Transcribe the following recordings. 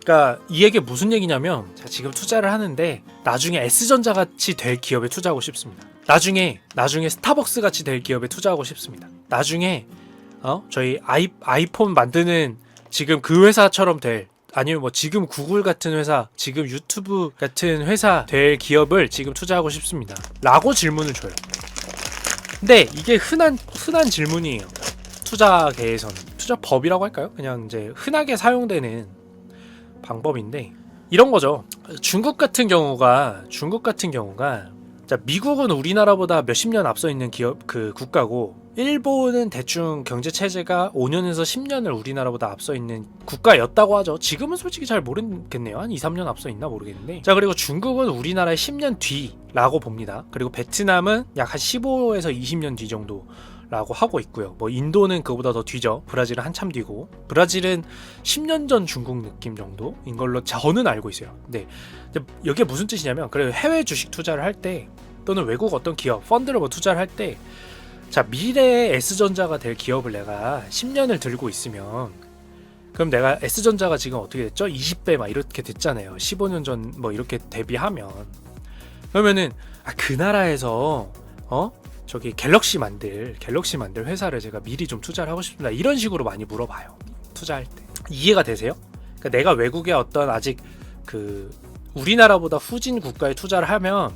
그러니까 이 얘기 무슨 얘기냐면 제가 지금 투자를 하는데 나중에 S전자 같이 될 기업에 투자하고 싶습니다. 나중에 스타벅스 같이 될 기업에 투자하고 싶습니다. 나중에 저희 아이폰 만드는 지금 그 회사처럼 될, 아니면 뭐 지금 구글 같은 회사, 지금 유튜브 같은 회사 될 기업을 지금 투자하고 싶습니다. 라고 질문을 줘요. 근데 이게 흔한 질문이에요. 투자계에서는. 투자법이라고 할까요? 그냥 이제 흔하게 사용되는 방법인데 이런 거죠. 중국 같은 경우가 자, 미국은 우리나라보다 몇십 년 앞서 있는 국가고, 일본은 대충 경제 체제가 5년에서 10년을 우리나라보다 앞서 있는 국가였다고 하죠. 지금은 솔직히 잘 모르겠네요. 한 2, 3년 앞서 있나 모르겠는데. 자, 그리고 중국은 우리나라의 10년 뒤라고 봅니다. 그리고 베트남은 약 한 15에서 20년 뒤 정도라고 하고 있고요. 뭐 인도는 그보다 더 뒤죠. 브라질은 한참 뒤고. 브라질은 10년 전 중국 느낌 정도인 걸로 저는 알고 있어요. 네. 여기에 무슨 뜻이냐면, 그래 해외 주식 투자를 할 때, 또는 외국 어떤 기업 펀드를 뭐 투자를 할 때, 자, 미래의 S전자가 될 기업을 내가 10년을 들고 있으면, 그럼 내가 S전자가 지금 어떻게 됐죠? 20배 막 이렇게 됐잖아요. 15년 전 뭐 이렇게 대비하면. 그러면은 그 나라에서 저기 갤럭시 만들 회사를 제가 미리 좀 투자를 하고 싶습니다. 이런 식으로 많이 물어봐요. 투자할 때. 이해가 되세요? 그러니까 내가 외국의 어떤 아직 우리나라보다 후진 국가에 투자를 하면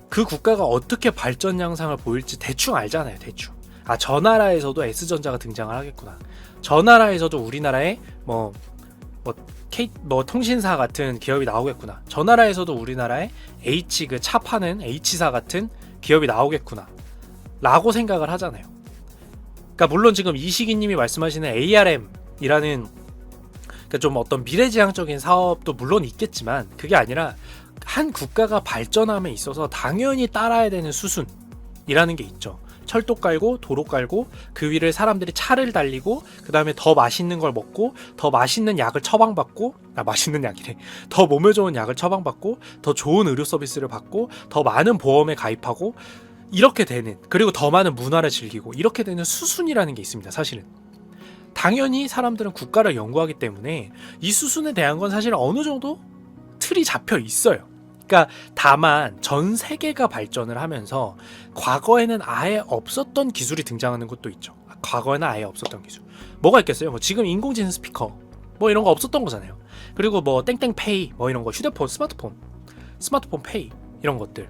그 국가가 어떻게 발전 양상을 보일지 대충 알잖아요. 대충. 저 나라에서도 S전자가 등장을 하겠구나. 저 나라에서도 우리나라에 뭐 통신사 같은 기업이 나오겠구나. 저 나라에서도 우리나라에 차 파는 H사 같은 기업이 나오겠구나. 라고 생각을 하잖아요. 그러니까 물론 지금 이시기님이 말씀하시는 ARM이라는 그러니까 좀 어떤 미래지향적인 사업도 물론 있겠지만, 그게 아니라 한 국가가 발전함에 있어서 당연히 따라야 되는 수순이라는 게 있죠. 철도 깔고 도로 깔고 그 위를 사람들이 차를 달리고, 그 다음에 더 맛있는 걸 먹고, 더 맛있는 약을 처방받고, 맛있는 약이래. 더 몸에 좋은 약을 처방받고, 더 좋은 의료 서비스를 받고, 더 많은 보험에 가입하고, 이렇게 되는, 그리고 더 많은 문화를 즐기고, 이렇게 되는 수순이라는 게 있습니다. 사실은 당연히 사람들은 국가를 연구하기 때문에 이 수순에 대한 건 사실 어느 정도 틀이 잡혀 있어요. 그러니까 다만 전 세계가 발전을 하면서 과거에는 아예 없었던 기술이 등장하는 것도 있죠. 과거에는 아예 없었던 기술. 뭐가 있겠어요? 뭐 지금 인공지능 스피커 뭐 이런 거 없었던 거잖아요. 그리고 뭐 땡땡페이 뭐 이런 거, 휴대폰, 스마트폰 페이 이런 것들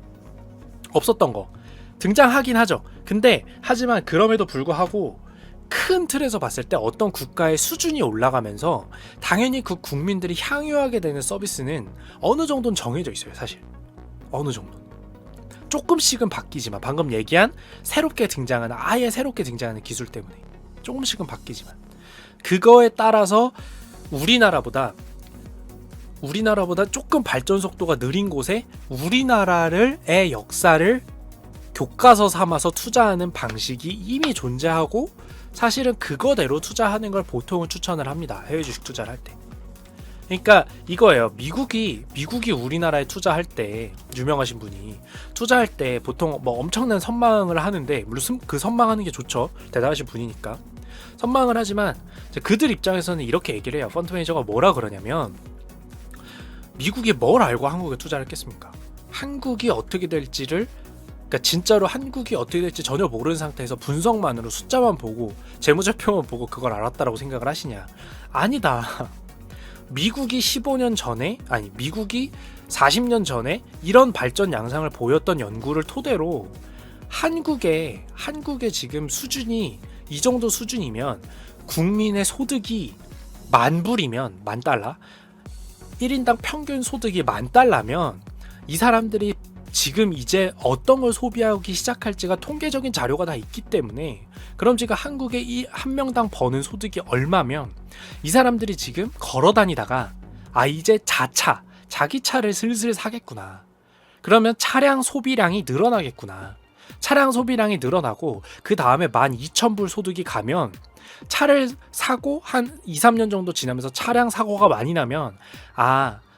없었던 거 등장하긴 하죠. 근데 하지만 그럼에도 불구하고 큰 틀에서 봤을 때 어떤 국가의 수준이 올라가면서 당연히 그 국민들이 향유하게 되는 서비스는 어느 정도는 정해져 있어요. 사실 어느 정도 조금씩은 바뀌지만, 방금 얘기한 아예 새롭게 등장하는 기술 때문에 조금씩은 바뀌지만, 그거에 따라서 우리나라보다 조금 발전 속도가 느린 곳에 우리나라의 역사를 교과서 삼아서 투자하는 방식이 이미 존재하고, 사실은 그거대로 투자하는 걸 보통은 추천을 합니다. 해외 주식 투자를 할 때. 그러니까 이거예요. 미국이 우리나라에 투자할 때, 유명하신 분이 투자할 때 보통 뭐 엄청난 선망을 하는데, 물론 그 선망하는 게 좋죠. 대단하신 분이니까 선망을 하지만, 그들 입장에서는 이렇게 얘기를 해요. 펀드 매니저가 뭐라 그러냐면, 미국이 뭘 알고 한국에 투자를 했겠습니까? 한국이 어떻게 될지를, 그러니까 진짜로 한국이 어떻게 될지 전혀 모르는 상태에서 분석만으로 숫자만 보고 재무제표만 보고 그걸 알았다라고 생각을 하시냐? 아니다. 미국이 15년 전에, 미국이 40년 전에 이런 발전 양상을 보였던 연구를 토대로 한국의 지금 수준이 이 정도 수준이면, 국민의 소득이 $10,000이면, $10,000, 1인당 평균 소득이 $10,000면 이 사람들이 지금 이제 어떤 걸 소비하기 시작할지가 통계적인 자료가 다 있기 때문에, 그럼 지금 한국의 이 한 명당 버는 소득이 얼마면 이 사람들이 지금 걸어 다니다가 이제 자기 차를 슬슬 사겠구나. 그러면 차량 소비량이 늘어나겠구나. 차량 소비량이 늘어나고 그 다음에 12,000불 소득이 가면, 차를 사고 한 2, 3년 정도 지나면서 차량 사고가 많이 나면,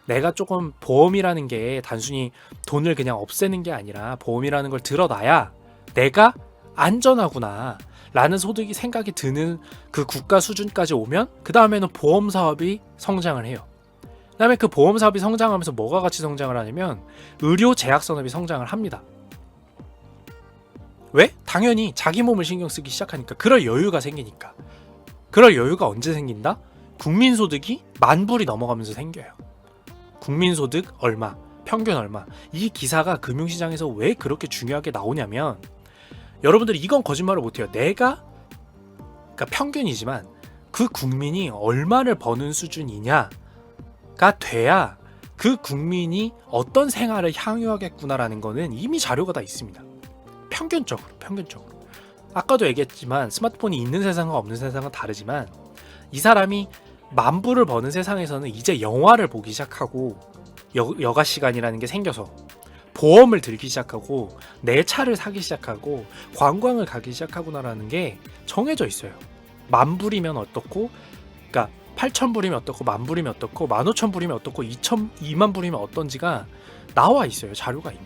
내가 조금 보험이라는 게 단순히 돈을 그냥 없애는 게 아니라 보험이라는 걸 들어놔야 내가 안전하구나 라는 생각이 드는 그 국가 수준까지 오면, 그 다음에는 보험 사업이 성장을 해요. 그다음에 그 보험 사업이 성장하면서 뭐가 같이 성장을 하냐면 의료 제약 산업이 성장을 합니다. 왜? 당연히 자기 몸을 신경 쓰기 시작하니까. 그럴 여유가 생기니까. 그럴 여유가 언제 생긴다? 국민소득이 10,000불이 넘어가면서 생겨요. 국민소득 얼마, 평균 얼마. 이 기사가 금융시장에서 왜 그렇게 중요하게 나오냐면, 여러분들이 이건 거짓말을 못해요. 그러니까 평균이지만 그 국민이 얼마를 버는 수준이냐가 돼야 그 국민이 어떤 생활을 향유하겠구나라는 거는 이미 자료가 다 있습니다. 평균적으로. 아까도 얘기했지만 스마트폰이 있는 세상과 없는 세상은 다르지만, 이 사람이 10,000불을 버는 세상에서는 이제 영화를 보기 시작하고 여가 시간이라는 게 생겨서 보험을 들기 시작하고 내 차를 사기 시작하고 관광을 가기 시작하구나라는 게 정해져 있어요. 10,000불이면 어떻고, 그러니까 8,000불이면 어떻고, 10,000불이면 어떻고, 15,000불이면 어떻고, 20,000불이면 어떤지가 나와 있어요. 자료가 이미.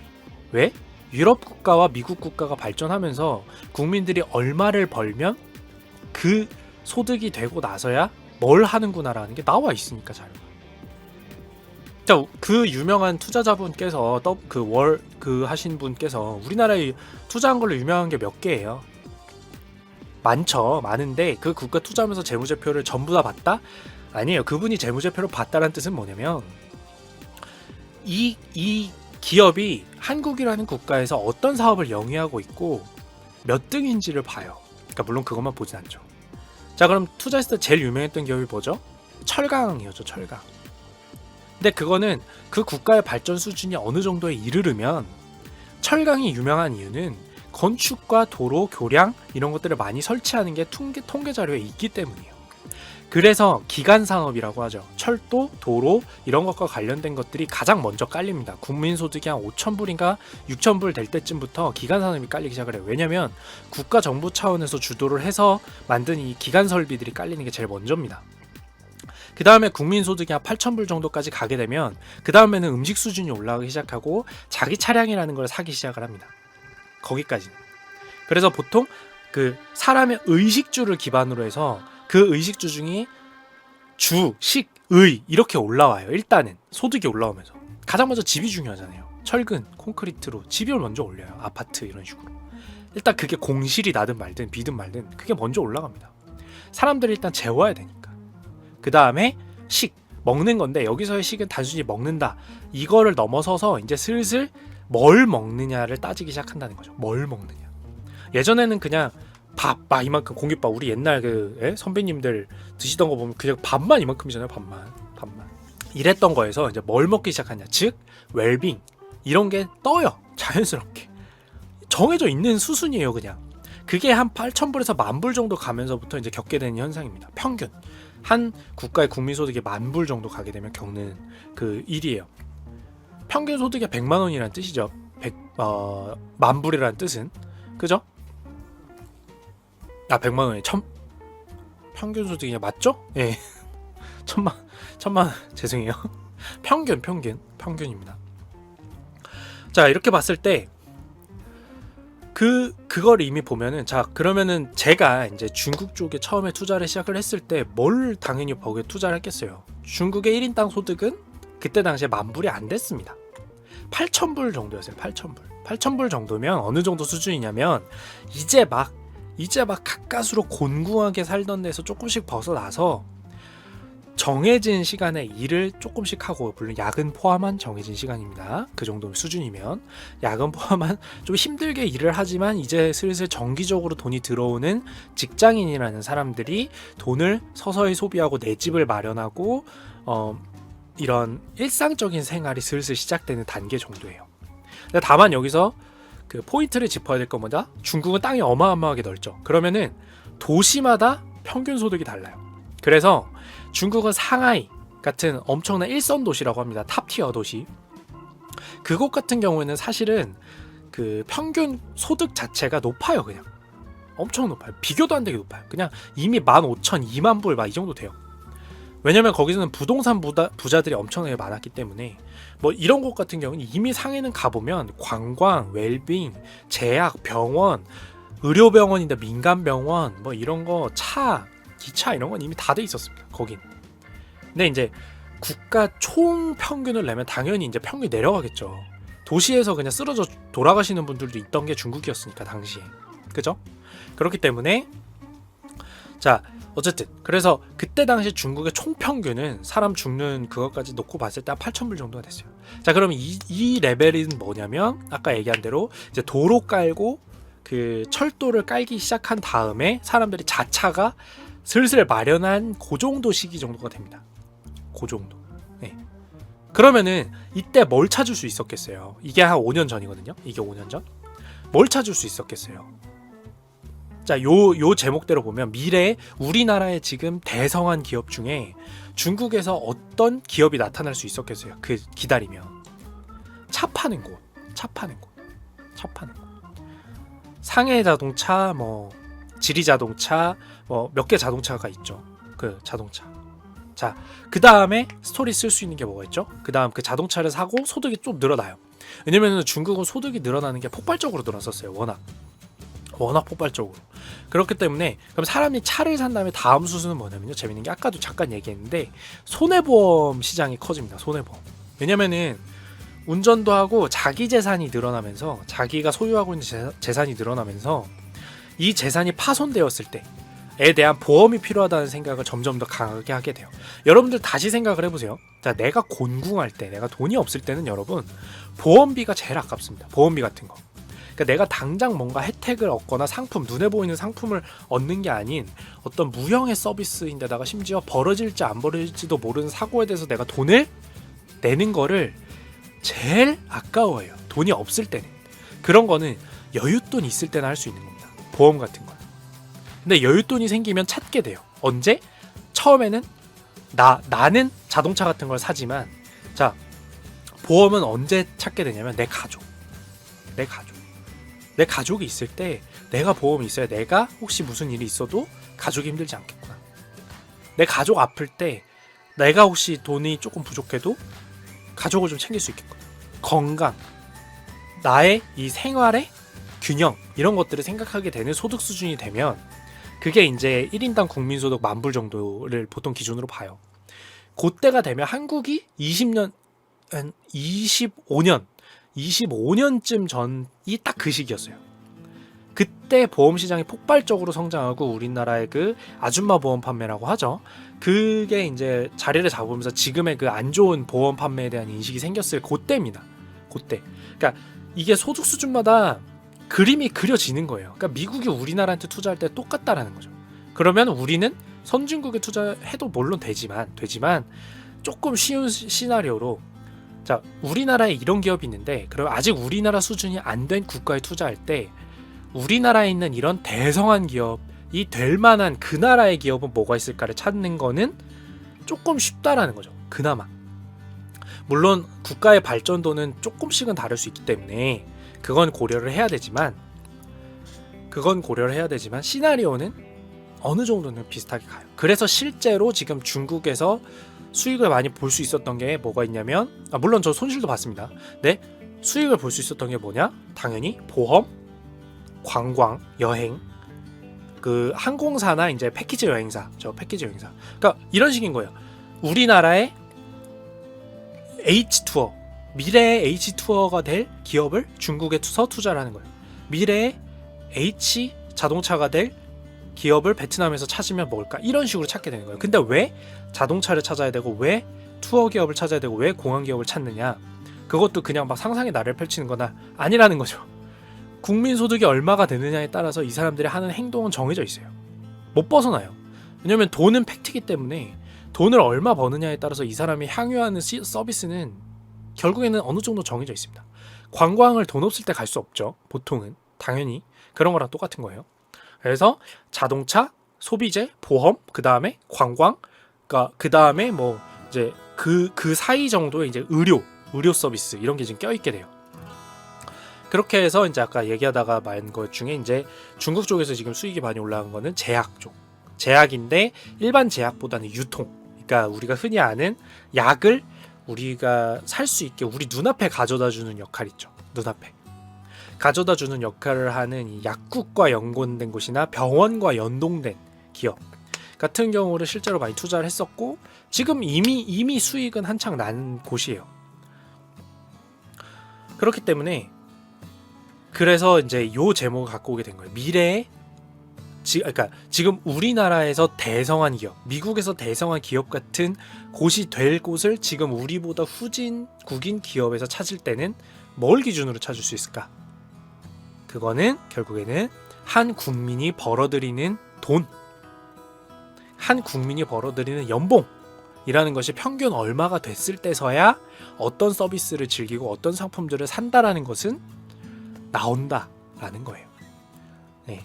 왜? 유럽 국가와 미국 국가가 발전하면서 국민들이 얼마를 벌면 그 소득이 되고 나서야 뭘 하는구나라는 게 나와 있으니까 자료가. 자, 그 유명한 투자자분께서 하신 분께서 우리나라에 투자한 걸로 유명한 게 몇 개예요. 많은데 그 국가 투자하면서 재무제표를 전부 다 봤다? 아니에요. 그분이 재무제표를 봤다는 뜻은 뭐냐면, 이 기업이 한국이라는 국가에서 어떤 사업을 영위하고 있고 몇 등인지를 봐요. 그러니까 물론 그것만 보진 않죠. 자, 그럼 투자했을 때 제일 유명했던 기업이 뭐죠? 철강이었죠. 철강. 근데 그거는 그 국가의 발전 수준이 어느 정도에 이르르면, 철강이 유명한 이유는 건축과 도로, 교량 이런 것들을 많이 설치하는 게 통계 자료에 있기 때문이에요. 그래서 기간 산업이라고 하죠. 철도, 도로 이런 것과 관련된 것들이 가장 먼저 깔립니다. 국민소득이 한 5,000불인가 6,000불 될 때쯤부터 기간 산업이 깔리기 시작을 해요. 왜냐면 국가 정부 차원에서 주도를 해서 만든 이 기간 설비들이 깔리는 게 제일 먼저입니다. 그 다음에 국민소득이 한 8,000불 정도까지 가게 되면, 그 다음에는 음식 수준이 올라가기 시작하고 자기 차량이라는 걸 사기 시작을 합니다. 거기까지는. 그래서 보통 그 사람의 의식주를 기반으로 해서 그 의식주 중에 주, 식, 의 이렇게 올라와요. 일단은 소득이 올라오면서 가장 먼저 집이 중요하잖아요. 철근, 콘크리트로 집을 먼저 올려요. 아파트 이런 식으로. 일단 그게 공실이 나든 말든 비든 말든 그게 먼저 올라갑니다. 사람들이 일단 재워야 되니까. 그 다음에 식, 먹는 건데, 여기서의 식은 단순히 먹는다 이거를 넘어서서 이제 슬슬 뭘 먹느냐를 따지기 시작한다는 거죠. 뭘 먹느냐. 예전에는 그냥 밥, 이만큼 공깃밥, 우리 옛날 선배님들 드시던 거 보면 그냥 밥만 이만큼이잖아요. 밥만 이랬던 거에서 이제 뭘 먹기 시작하냐, 즉 웰빙 이런 게 떠요. 자연스럽게 정해져 있는 수순이에요. 그냥 그게 한 8,000불에서 10,000불 정도 가면서부터 이제 겪게 되는 현상입니다. 평균 한 국가의 국민소득이 10,000불 정도 가게 되면 겪는 그 일이에요. 평균 소득이 100만 원이라는 뜻이죠. 10,000불이라는 뜻은, 그죠? 100만 원이 평균 소득이 맞죠? 예. 천만 죄송해요. 평균입니다. 자, 이렇게 봤을 때 그걸 이미 보면은, 자, 그러면은 제가 이제 중국 쪽에 처음에 투자를 시작을 했을 때 뭘 당연히 거기에 투자를 했겠어요. 중국의 1인당 소득은 그때 당시에 10,000불이 안 됐습니다. 8,000불 정도였어요. 8,000불 정도면 어느 정도 수준이냐면, 이제 막 가까스로 곤궁하게 살던 데서 조금씩 벗어나서 정해진 시간에 일을 조금씩 하고, 물론 야근 포함한 정해진 시간입니다. 그 정도 수준이면 야근 포함한 좀 힘들게 일을 하지만 이제 슬슬 정기적으로 돈이 들어오는 직장인이라는 사람들이 돈을 서서히 소비하고 내 집을 마련하고 이런 일상적인 생활이 슬슬 시작되는 단계 정도예요. 다만 여기서 그 포인트를 짚어야 될 건 뭐다? 중국은 땅이 어마어마하게 넓죠. 그러면은 도시마다 평균 소득이 달라요. 그래서 중국은 상하이 같은 엄청난 일선 도시라고 합니다. 탑티어 도시. 그곳 같은 경우에는 사실은 그 평균 소득 자체가 높아요. 그냥 엄청 높아요. 비교도 안 되게 높아요. 그냥 이미 15,000, 20,000불 막 이 정도 돼요. 왜냐면 거기서는 부동산 부자들이 엄청나게 많았기 때문에. 뭐 이런 곳 같은 경우는 이미 상해는 가보면 관광, 웰빙, 제약, 병원, 의료병원인데 민간병원 뭐 이런 거, 차, 기차 이런 건 이미 다 돼 있었습니다. 거긴. 근데 이제 국가 총 평균을 내면 당연히 이제 평균이 내려가겠죠. 도시에서 그냥 쓰러져 돌아가시는 분들도 있던 게 중국이었으니까 당시에. 그죠? 그렇기 때문에 자 어쨌든 그래서 그때 당시 중국의 총 평균은 사람 죽는 그것까지 놓고 봤을 때 한 8,000불 정도가 됐어요. 자 그럼 이 레벨은 뭐냐면 아까 얘기한 대로 이제 도로 깔고 그 철도를 깔기 시작한 다음에 사람들이 자차가 슬슬 마련한 그 정도 시기 정도가 됩니다. 그 정도. 네. 그러면은 이때 뭘 찾을 수 있었겠어요? 이게 한 5년 전이거든요. 이게 5년 전. 뭘 찾을 수 있었겠어요? 자, 요 제목대로 보면 미래에 우리나라의 지금 대성한 기업 중에 중국에서 어떤 기업이 나타날 수 있었겠어요? 그 기다리면 차 파는 곳, 차 파는 곳. 상해 자동차, 뭐 지리 자동차, 뭐 몇 개 자동차가 있죠. 그 자동차. 자, 그 다음에 스토리 쓸 수 있는 게 뭐가 있죠? 그 다음 그 자동차를 사고 소득이 좀 늘어나요. 왜냐면 중국은 소득이 늘어나는 게 폭발적으로 늘었었어요. 워낙 폭발적으로. 그렇기 때문에 그럼 사람이 차를 산 다음에 다음 수순은 뭐냐면요. 재밌는 게 아까도 잠깐 얘기했는데 손해보험 시장이 커집니다. 손해보험. 왜냐면은 운전도 하고 자기 재산이 늘어나면서 자기가 소유하고 있는 재산이 늘어나면서 이 재산이 파손되었을 때에 대한 보험이 필요하다는 생각을 점점 더 강하게 하게 돼요. 여러분들 다시 생각을 해보세요. 자, 내가 곤궁할 때, 내가 돈이 없을 때는 여러분 보험비가 제일 아깝습니다. 보험비 같은 거. 그러니까 내가 당장 뭔가 혜택을 얻거나 상품, 눈에 보이는 상품을 얻는 게 아닌 어떤 무형의 서비스인데다가 심지어 벌어질지 안 벌어질지도 모르는 사고에 대해서 내가 돈을 내는 거를 제일 아까워해요. 돈이 없을 때는. 그런 거는 여윳돈 있을 때는 할 수 있는 겁니다. 보험 같은 거. 근데 여윳돈이 생기면 찾게 돼요. 언제? 처음에는 나는 자동차 같은 걸 사지만 자, 보험은 언제 찾게 되냐면 내 가족이 있을 때 내가 보험이 있어야 내가 혹시 무슨 일이 있어도 가족이 힘들지 않겠구나. 내 가족 아플 때 내가 혹시 돈이 조금 부족해도 가족을 좀 챙길 수 있겠구나. 건강, 나의 이 생활의 균형 이런 것들을 생각하게 되는 소득 수준이 되면 그게 이제 1인당 국민소득 10,000불 정도를 보통 기준으로 봐요. 그때가 되면 한국이 25년쯤 전이 딱 그 시기였어요. 그때 보험 시장이 폭발적으로 성장하고 우리나라의 그 아줌마 보험 판매라고 하죠. 그게 이제 자리를 잡으면서 지금의 그 안 좋은 보험 판매에 대한 인식이 생겼을 그때입니다. 그때. 그러니까 이게 소득 수준마다 그림이 그려지는 거예요. 그러니까 미국이 우리나라한테 투자할 때 똑같다라는 거죠. 그러면 우리는 선진국에 투자해도 물론 되지만 조금 쉬운 시나리오로 자, 우리나라에 이런 기업이 있는데 그럼 아직 우리나라 수준이 안 된 국가에 투자할 때 우리나라에 있는 이런 대성한 기업이 될 만한 그 나라의 기업은 뭐가 있을까를 찾는 거는 조금 쉽다라는 거죠. 그나마. 물론 국가의 발전도는 조금씩은 다를 수 있기 때문에 그건 고려를 해야 되지만 시나리오는 어느 정도는 비슷하게 가요. 그래서 실제로 지금 중국에서 수익을 많이 볼 수 있었던 게 뭐가 있냐면 물론 저 손실도 봤습니다. 네, 수익을 볼 수 있었던 게 뭐냐? 당연히 보험, 관광, 여행, 그 항공사나 이제 패키지 여행사, 그러니까 이런 식인 거예요. 우리나라의 H투어, 미래의 H투어가 될 기업을 중국에 투자를 하는 거예요. 미래의 H 자동차가 될 기업을 베트남에서 찾으면 뭘까? 이런 식으로 찾게 되는 거예요. 근데 왜 자동차를 찾아야 되고 왜 투어 기업을 찾아야 되고 왜 공항 기업을 찾느냐? 그것도 그냥 막 상상의 나래를 펼치는 거나 아니라는 거죠. 국민소득이 얼마가 되느냐에 따라서 이 사람들이 하는 행동은 정해져 있어요. 못 벗어나요. 왜냐면 돈은 팩트이기 때문에 돈을 얼마 버느냐에 따라서 이 사람이 향유하는 서비스는 결국에는 어느 정도 정해져 있습니다. 관광을 돈 없을 때 갈 수 없죠. 보통은. 당연히 그런 거랑 똑같은 거예요. 그래서 자동차, 소비재, 보험, 그 다음에 관광, 그 다음에 뭐 이제 그 사이 정도의 이제 의료 서비스 이런 게 지금 껴있게 돼요. 그렇게 해서 이제 아까 얘기하다가 말 것 중에 이제 중국 쪽에서 지금 수익이 많이 올라간 거는 제약 쪽. 제약인데 일반 제약보다는 유통. 그러니까 우리가 흔히 아는 약을 우리가 살 수 있게 우리 눈앞에 가져다 주는 역할 있죠. 눈앞에. 가져다 주는 역할을 하는 이 약국과 연관된 곳이나 병원과 연동된 기업. 같은 경우를 실제로 많이 투자를 했었고 지금 이미 수익은 한창 난 곳이에요. 그렇기 때문에 그래서 이제 요 제목을 갖고 오게 된 거예요. 미래에 그러니까 지금 우리나라에서 대성한 기업, 미국에서 대성한 기업 같은 곳이 될 곳을 지금 우리보다 후진국인 기업에서 찾을 때는 뭘 기준으로 찾을 수 있을까? 그거는 결국에는 한 국민이 벌어들이는 돈, 한 국민이 벌어들이는 연봉이라는 것이 평균 얼마가 됐을 때서야 어떤 서비스를 즐기고 어떤 상품들을 산다라는 것은 나온다라는 거예요. 네.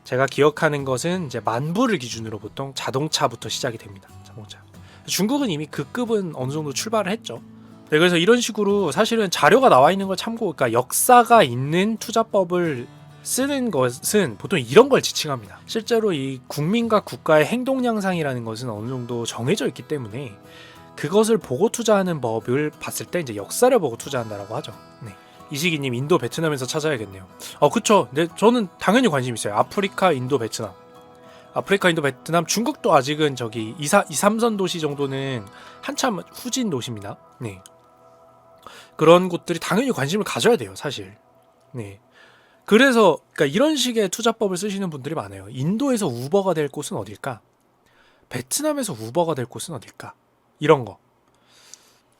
제가 기억하는 것은 이제 만불을 기준으로 보통 자동차부터 시작이 됩니다. 자동차. 중국은 이미 그 급은 어느 정도 출발을 했죠. 네, 그래서 이런 식으로 사실은 자료가 나와 있는 걸 참고, 그러니까 역사가 있는 투자법을 쓰는 것은 보통 이런 걸 지칭합니다. 실제로 이 국민과 국가의 행동 양상이라는 것은 어느 정도 정해져 있기 때문에 그것을 보고 투자하는 법을 봤을 때 이제 역사를 보고 투자한다라고 하죠. 네. 이시기님 인도 베트남에서 찾아야겠네요. 그쵸. 네, 저는 당연히 관심 있어요. 아프리카, 인도, 베트남. 아프리카, 인도, 베트남, 중국도 아직은 저기 2, 3선 도시 정도는 한참 후진 도시입니다. 네. 그런 곳들이 당연히 관심을 가져야 돼요, 사실. 네. 그래서 그러니까 이런 식의 투자법을 쓰시는 분들이 많아요. 인도에서 우버가 될 곳은 어딜까? 베트남에서 우버가 될 곳은 어딜까? 이런 거.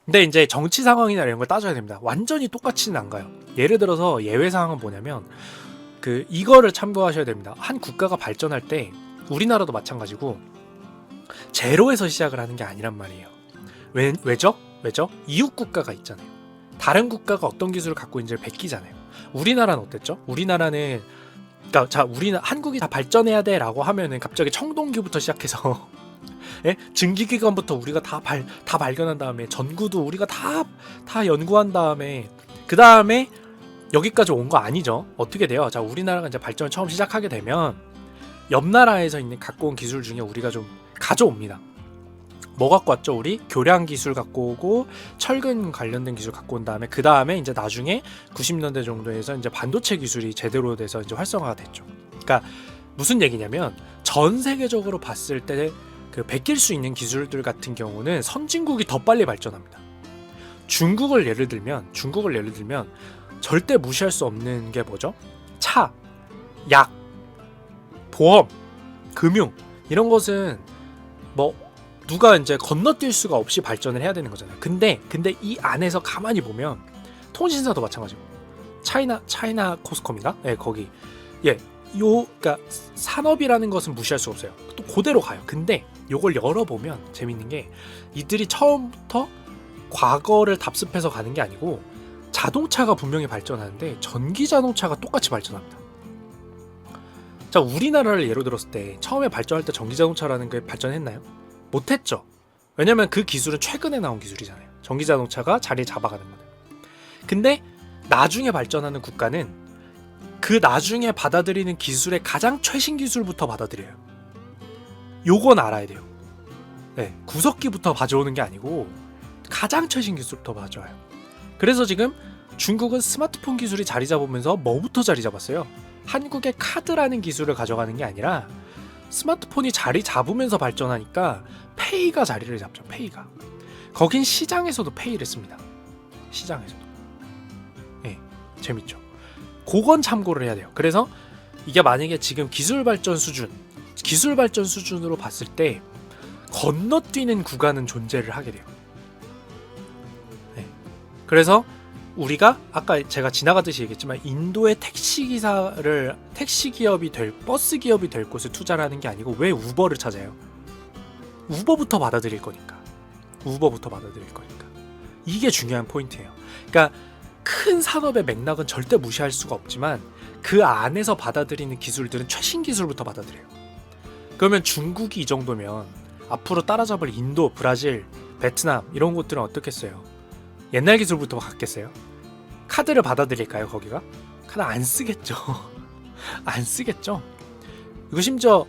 근데 이제 정치 상황이나 이런 걸 따져야 됩니다. 완전히 똑같이는 안 가요. 예를 들어서 예외 상황은 뭐냐면 이거를 참고하셔야 됩니다. 한 국가가 발전할 때 우리나라도 마찬가지고 제로에서 시작을 하는 게 아니란 말이에요. 왜죠? 이웃 국가가 있잖아요. 다른 국가가 어떤 기술을 갖고 있는지를 베끼잖아요. 우리나라는 어땠죠? 우리나라는 한국이 다 발전해야 돼라고 하면은 갑자기 청동기부터 시작해서 예? 증기기관부터 우리가 다 발견한 다음에 전구도 우리가 다 연구한 다음에 그 다음에 여기까지 온 거 아니죠. 어떻게 돼요? 자, 우리나라가 이제 발전을 처음 시작하게 되면 옆 나라에서 있는 갖고 온 기술 중에 우리가 좀 가져옵니다. 뭐 갖고 왔죠? 우리 교량 기술 갖고 오고 철근 관련된 기술 갖고 온 다음에 그 다음에 이제 나중에 90년대 정도에서 이제 반도체 기술이 제대로 돼서 이제 활성화가 됐죠. 그러니까 무슨 얘기냐면 전 세계적으로 봤을 때 그 베낄 수 있는 기술들 같은 경우는 선진국이 더 빨리 발전합니다. 중국을 예를 들면 절대 무시할 수 없는 게 뭐죠? 차, 약, 보험, 금융 이런 것은 뭐 누가 이제 건너뛸 수가 없이 발전을 해야 되는 거잖아요. 근데 이 안에서 가만히 보면 통신사도 마찬가지고 차이나 코스콤인가? 예, 거기. 예. 그러니까 산업이라는 것은 무시할 수 없어요. 또 그대로 가요. 근데 요걸 열어보면 재밌는 게 이들이 처음부터 과거를 답습해서 가는 게 아니고 자동차가 분명히 발전하는데 전기 자동차가 똑같이 발전합니다. 자, 우리나라를 예로 들었을 때 처음에 발전할 때 전기 자동차라는 게 발전했나요? 못했죠. 왜냐면 그 기술은 최근에 나온 기술이잖아요. 전기 자동차가 자리를 잡아가는 거는. 근데 나중에 발전하는 국가는 그 나중에 받아들이는 기술의 가장 최신 기술부터 받아들여요. 요건 알아야 돼요. 네, 구석기부터 가져오는 게 아니고 가장 최신 기술부터 가져와요. 그래서 지금 중국은 스마트폰 기술이 자리 잡으면서 뭐부터 자리 잡았어요? 한국의 카드라는 기술을 가져가는 게 아니라 스마트폰이 자리 잡으면서 발전하니까 페이가 자리를 잡죠. 페이가. 거긴 시장에서도 페이를 씁니다. 시장에서도. 네, 재밌죠. 그건 참고를 해야 돼요. 그래서 이게 만약에 지금 기술 발전 수준으로 봤을 때 건너뛰는 구간은 존재를 하게 돼요. 네. 그래서 우리가 아까 제가 지나가듯이 얘기했지만 인도의 택시 기업이 버스 기업이 될 곳에 투자를 하는 게 아니고 왜 우버를 찾아요? 우버부터 받아들일 거니까. 이게 중요한 포인트예요. 그러니까 큰 산업의 맥락은 절대 무시할 수가 없지만 그 안에서 받아들이는 기술들은 최신 기술부터 받아들여요. 그러면 중국이 이 정도면 앞으로 따라잡을 인도, 브라질, 베트남 이런 곳들은 어떻겠어요? 옛날 기술부터 갖겠어요? 카드를 받아들일까요, 거기가? 카드 안 쓰겠죠. 안 쓰겠죠. 이거 심지어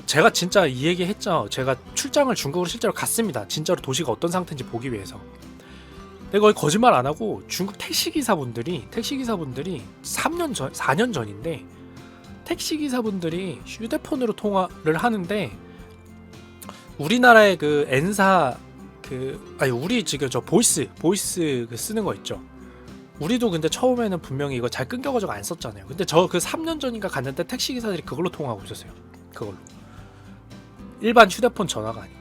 제가 진짜 이 얘기 했죠. 제가 출장을 중국으로 실제로 갔습니다. 진짜로 도시가 어떤 상태인지 보기 위해서. 근데 거의 거짓말 안 하고 중국 택시기사분들이 4년 전인데 택시기사분들이 휴대폰으로 통화를 하는데 우리나라의 그 N사 우리 지금 저 보이스 그 쓰는 거 있죠. 우리도 근데 처음에는 분명히 이거 잘 끊겨가지고 안 썼잖아요. 근데 저 그 3년 전인가 갔는데 택시 기사들이 그걸로 통화하고 있었어요. 그걸로. 일반 휴대폰 전화가 아니에요.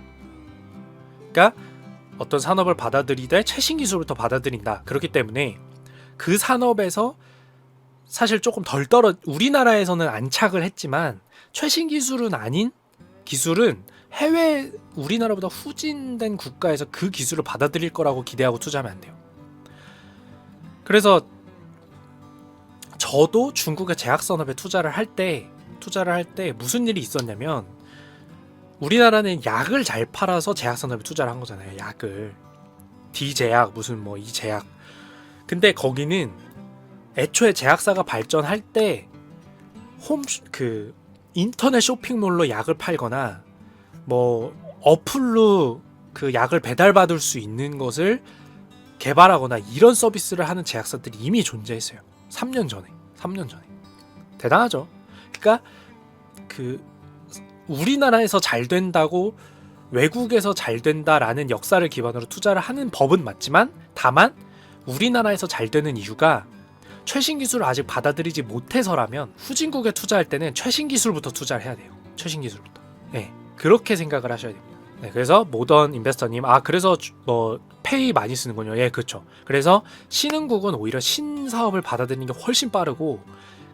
그러니까 어떤 산업을 받아들이되 최신 기술부터 받아들인다. 그렇기 때문에 그 산업에서 사실 조금 우리나라에서는 안착을 했지만 최신 기술은 아닌 기술은 해외 우리나라보다 후진된 국가에서 그 기술을 받아들일 거라고 기대하고 투자하면 안 돼요. 그래서 저도 중국의 제약 산업에 투자를 할 때 무슨 일이 있었냐면 우리나라는 약을 잘 팔아서 제약 산업에 투자를 한 거잖아요. 약을 D제약 무슨 뭐 E제약. 근데 거기는 애초에 제약사가 발전할 때 인터넷 쇼핑몰로 약을 팔거나 뭐 어플로 그 약을 배달받을 수 있는 것을 개발하거나 이런 서비스를 하는 제약사들이 이미 존재했어요. 3년 전에. 대단하죠. 그러니까 우리나라에서 잘 된다고 외국에서 잘 된다라는 역사를 기반으로 투자를 하는 법은 맞지만 다만 우리나라에서 잘 되는 이유가 최신 기술을 아직 받아들이지 못해서라면 후진국에 투자할 때는 최신 기술부터 투자를 해야 돼요. 최신 기술부터. 네, 그렇게 생각을 하셔야 됩니다. 네, 그래서 모던 인베스터님, 그래서 뭐 페이 많이 쓰는군요. 예, 그렇죠. 그래서 신흥국은 오히려 신사업을 받아들이는 게 훨씬 빠르고,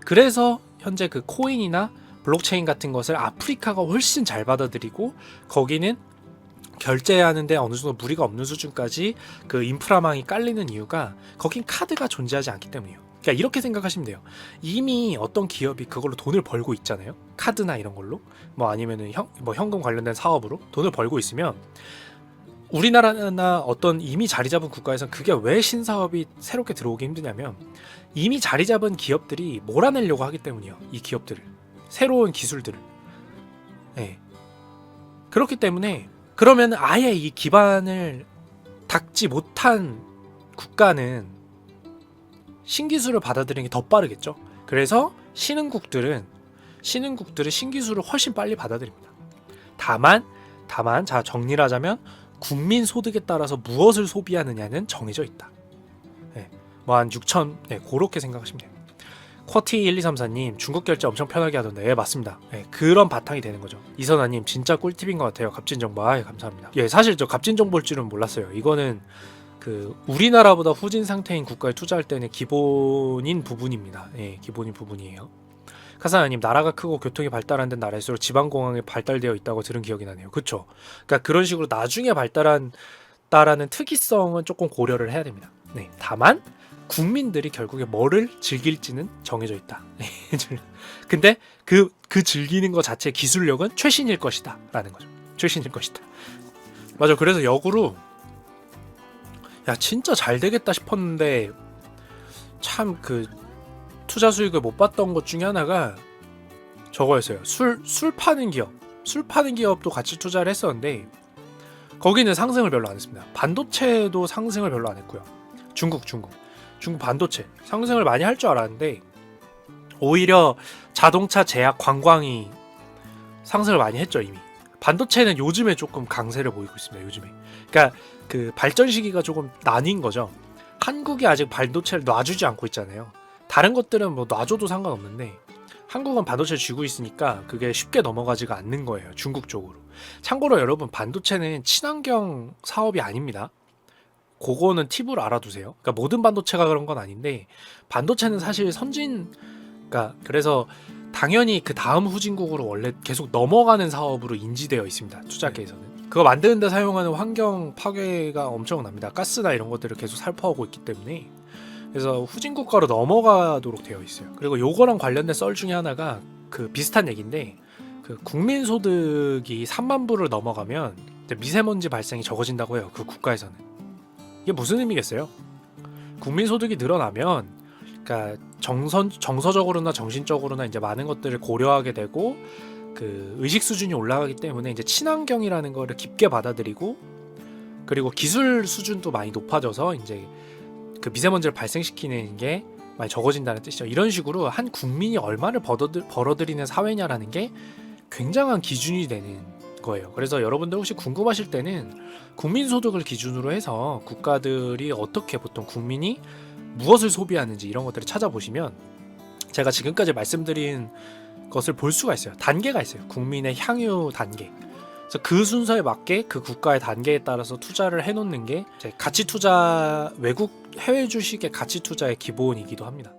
그래서 현재 그 코인이나 블록체인 같은 것을 아프리카가 훨씬 잘 받아들이고, 거기는 결제하는데 어느 정도 무리가 없는 수준까지 그 인프라망이 깔리는 이유가 거긴 카드가 존재하지 않기 때문이에요. 그러니까 이렇게 생각하시면 돼요. 이미 어떤 기업이 그걸로 돈을 벌고 있잖아요. 카드나 이런 걸로, 뭐 아니면은 현금 관련된 사업으로 돈을 벌고 있으면 우리나라나 어떤 이미 자리 잡은 국가에서는 그게 왜 신사업이 새롭게 들어오기 힘드냐면 이미 자리 잡은 기업들이 몰아내려고 하기 때문이에요. 이 기업들을, 새로운 기술들을. 네. 그렇기 때문에 그러면 아예 이 기반을 닦지 못한 국가는 신기술을 받아들이는 게 더 빠르겠죠. 그래서 신흥국들은 신기술을 훨씬 빨리 받아들입니다. 다만 자, 정리를 하자면 국민 소득에 따라서 무엇을 소비하느냐는 정해져 있다. 네, 뭐 한 6천, 네, 그렇게 생각하시면 돼요. 쿼티1234님, 중국 결제 엄청 편하게 하던데. 예, 맞습니다. 예, 그런 바탕이 되는 거죠. 이선아님, 진짜 꿀팁인 것 같아요. 값진정보. 감사합니다. 예, 사실 저 값진정보일 줄은 몰랐어요. 이거는 우리나라보다 후진 상태인 국가에 투자할 때는 기본인 부분입니다. 예, 기본인 부분이에요. 카사나님, 나라가 크고 교통이 발달 안 된 나라일수록 지방공항이 발달되어 있다고 들은 기억이 나네요. 그쵸? 그러니까 그런 식으로 나중에 발달한다라는 특이성은 조금 고려를 해야 됩니다. 네, 다만 국민들이 결국에 뭐를 즐길지는 정해져 있다. 근데 그 즐기는 것 자체의 기술력은 최신일 것이다 라는 거죠. 최신일 것이다. 맞아. 그래서 역으로 야, 진짜 잘 되겠다 싶었는데 참 투자 수익을 못 봤던 것 중에 하나가 저거였어요. 술 파는 기업도 같이 투자를 했었는데 거기는 상승을 별로 안 했습니다. 반도체도 상승을 별로 안 했고요. 중국 반도체 상승을 많이 할 줄 알았는데 오히려 자동차, 제약, 관광이 상승을 많이 했죠. 이미 반도체는 요즘에 조금 강세를 보이고 있습니다. 요즘에. 그러니까 그 발전 시기가 조금 나뉜 거죠. 한국이 아직 반도체를 놔주지 않고 있잖아요. 다른 것들은 뭐 놔줘도 상관없는데 한국은 반도체를 쥐고 있으니까 그게 쉽게 넘어가지가 않는 거예요. 중국 쪽으로. 참고로 여러분, 반도체는 친환경 사업이 아닙니다. 그거는 팁으로 알아두세요. 그러니까 모든 반도체가 그런 건 아닌데 반도체는 사실 그래서 당연히 그 다음 후진국으로 원래 계속 넘어가는 사업으로 인지되어 있습니다. 투자계에서는. 그거 만드는데 사용하는 환경 파괴가 엄청납니다. 가스나 이런 것들을 계속 살포하고 있기 때문에. 그래서 후진국가로 넘어가도록 되어 있어요. 그리고 요거랑 관련된 썰 중에 하나가 비슷한 얘기인데 국민소득이 3만 불을 넘어가면 미세먼지 발생이 적어진다고 해요. 그 국가에서는. 이게 무슨 의미겠어요? 국민소득이 늘어나면 그러니까 정서적으로나 정신적으로나 이제 많은 것들을 고려하게 되고 의식 수준이 올라가기 때문에 이제 친환경이라는 거를 깊게 받아들이고 그리고 기술 수준도 많이 높아져서 이제 미세먼지를 발생시키는 게 많이 적어진다는 뜻이죠. 이런 식으로 한 국민이 얼마를 벌어들이는 사회냐라는 게 굉장한 기준이 되는 거예요. 그래서 여러분들 혹시 궁금하실 때는 국민소득을 기준으로 해서 국가들이 어떻게 보통 국민이 무엇을 소비하는지 이런 것들을 찾아보시면 제가 지금까지 말씀드린 것을 볼 수가 있어요. 단계가 있어요. 국민의 향유 단계. 그래서 그 순서에 맞게 그 국가의 단계에 따라서 투자를 해놓는 게 가치 투자, 외국 해외 주식의 가치 투자의 기본이기도 합니다.